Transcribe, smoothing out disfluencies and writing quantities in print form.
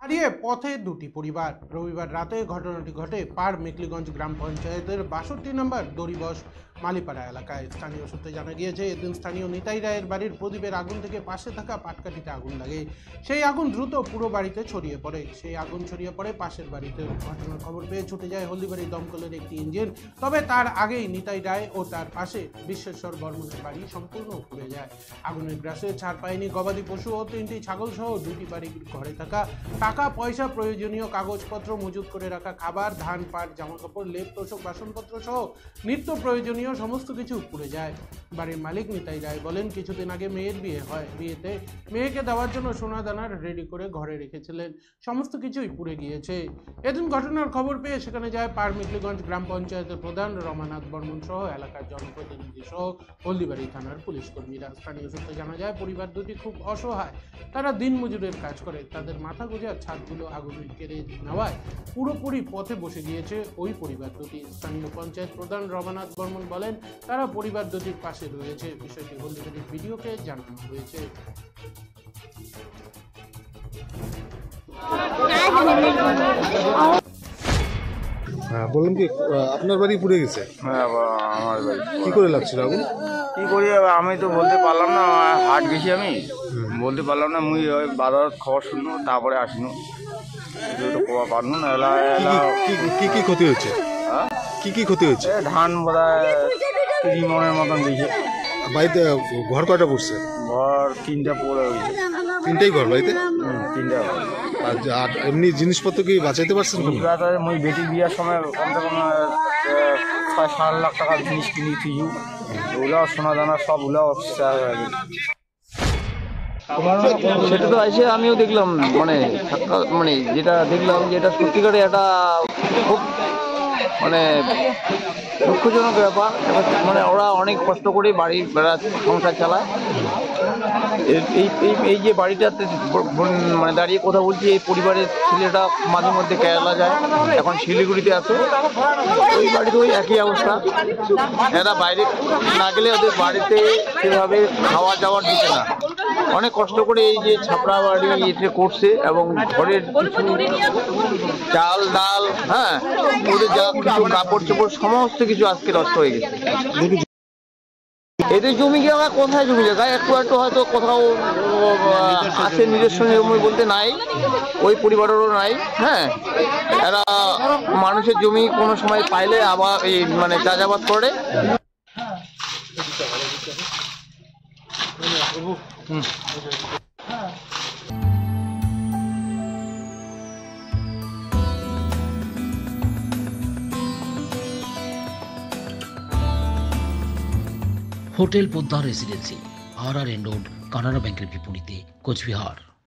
হারিয়ে পথে দুটি পরিবার। রবিবার রাতে ঘটনাটি ঘটে পাড় মেকলিগঞ্জ গ্রাম পঞ্চায়েতের 62 নম্বর দড়িবস মালিপাড়া এলাকায়। স্থানীয় সূত্রে জানা গিয়েছে, এদিন স্থানীয় নিতাই রায়ের বাড়ির প্রদীপের আগুন থেকে পাশে থাকা পাটকাঠিতে আগুন লাগে। সেই আগুন দ্রুত পুরো বাড়িতে ছড়িয়ে পড়ে। পাশের বাড়িতে। ঘটনার খবর পেয়ে ছুটে যায় হলদিবাড়ি দমকলের একটি ইঞ্জিন। তবে তার আগেই নিতাই রায় ও তার পাশে বিশ্বেশ্বর বর্মনের বাড়ি সম্পূর্ণ পুড়ে যায়। আগুনের গ্রাসে ছাড় পায়নি গবাদি পশু ও 3টি ছাগল সহ 2টি বাড়ির ঘরে থাকা টাকা পয়সা, প্রয়োজনীয় কাগজপত্র, মজুত করে রাখা খাবার, ধান, পাট, জামাকাপড়, লেপ, তোষক, বাসনপত্র সহ নিত্য প্রয়োজনীয় সমস্ত কিছু পুড়ে যায়। বাড়ির মালিক নিতাই রায় বলেন, কিছুদিন আগে মেয়ের বিয়ে হয়। বিয়েতে মেয়েকে দেওয়ার জন্য সোনা দানার রেডি করে ঘরে রেখেছিলেন। সমস্ত কিছুই পুড়ে গিয়েছে। এদিন ঘটনার খবর পেয়ে সেখানে যায় পাড় মেকলিগঞ্জ গ্রাম পঞ্চায়েতের প্রধান রমানাথ বর্মন সহ এলাকার জনপ্রতিনিধি সহ হলদিবাড়ি থানার পুলিশ কর্মীরা। স্থানীয় সূত্রে জানা যায়, পরিবার দুটি খুব অসহায়। তারা দিনমজুরের কাজ করে। তাদের মাথা গোঁজার ছাদগুলো আগুনে কেড়ে নেওয়ায় পুরোপুরি পথে বসে গিয়েছে ওই পরিবার দুটি। স্থানীয় পঞ্চায়েত প্রধান রমানাথ বর্মন বলেন, তারা পরিবার দুটির পাশে রয়েছে। বিষয়টি হলদিবাড়ির ভিডিওকে জানানো হয়েছে। হ্যাঁ, বললাম কি আপনার বাড়ি পুড়ে গেছে? হ্যাঁ, আমার বাড়ি। কি করে লাগছিল আগুন? কি করি আমি তো বলতে পারলাম না, হাট গেছি আমি বলতে পারলাম না। মুই ওই বাজার খবর শুনলো, তারপরে আসলো তো কোয়া পারলো না। কি কি ক্ষতি হয়েছে? হ্যাঁ, কি ক্ষতি হয়েছে? ধান বোধ হয় 30 মনের মতন দিয়েছে। বাড়িতে ঘর কয়টা পড়ছে? ঘর 3টা পড়ে হয়েছে। 3টাই ঘর বাড়িতে? 3টা ঘর। আর এমনি জিনিসপত্র কি বাঁচাইতে পারছেন? মুই বেটি বিয়ার সময় কমসে কম 6-7 লাখ টাকার জিনিস কিনি তুই, ওগুলো সোনা দানা সবগুলো সেটা তো এসে আমিও দেখলাম, মানে যেটা দেখলাম যে এটা সত্যিকারে একটা খুব দুঃখজনক ব্যাপার। মানে ওরা অনেক কষ্ট করে বাড়ির সংসার চালায়। এই যে বাড়িটাতে দাঁড়িয়ে কথা বলছি, এই পরিবারের ছেলেটা মাঝে মধ্যে কেরালা যায়, এখন শিলিগুড়িতে আছে। ওই বাড়িতে ওই একই অবস্থা। এরা বাইরে না গেলে ওদের বাড়িতে সেভাবে খাওয়া দাওয়ার দিতে না। অনেক কষ্ট করে এই যে ছাপড়া বাড়ি এটা করছে, এবং ঘরের কিছু চাল ডাল, হ্যাঁ, ওদের যা কিছু কাপড় চোপড় সমস্ত কিছু আজকে নষ্ট হয়ে গেছে। এদের জমি জায়গা কোথায়? জমি জায়গায় একটু হয়তো কোথাও আছে, নিজস্ব জমি বলতে নাই, ওই পরিবারেরও নাই। হ্যাঁ, এরা মানুষের জমি কোনো সময় পাইলে আবার এই চাষাবাদ করে। Hotel Poddar residency, RRN road, Canara ব্যাংকের বিপরীতে, কোচবিহার।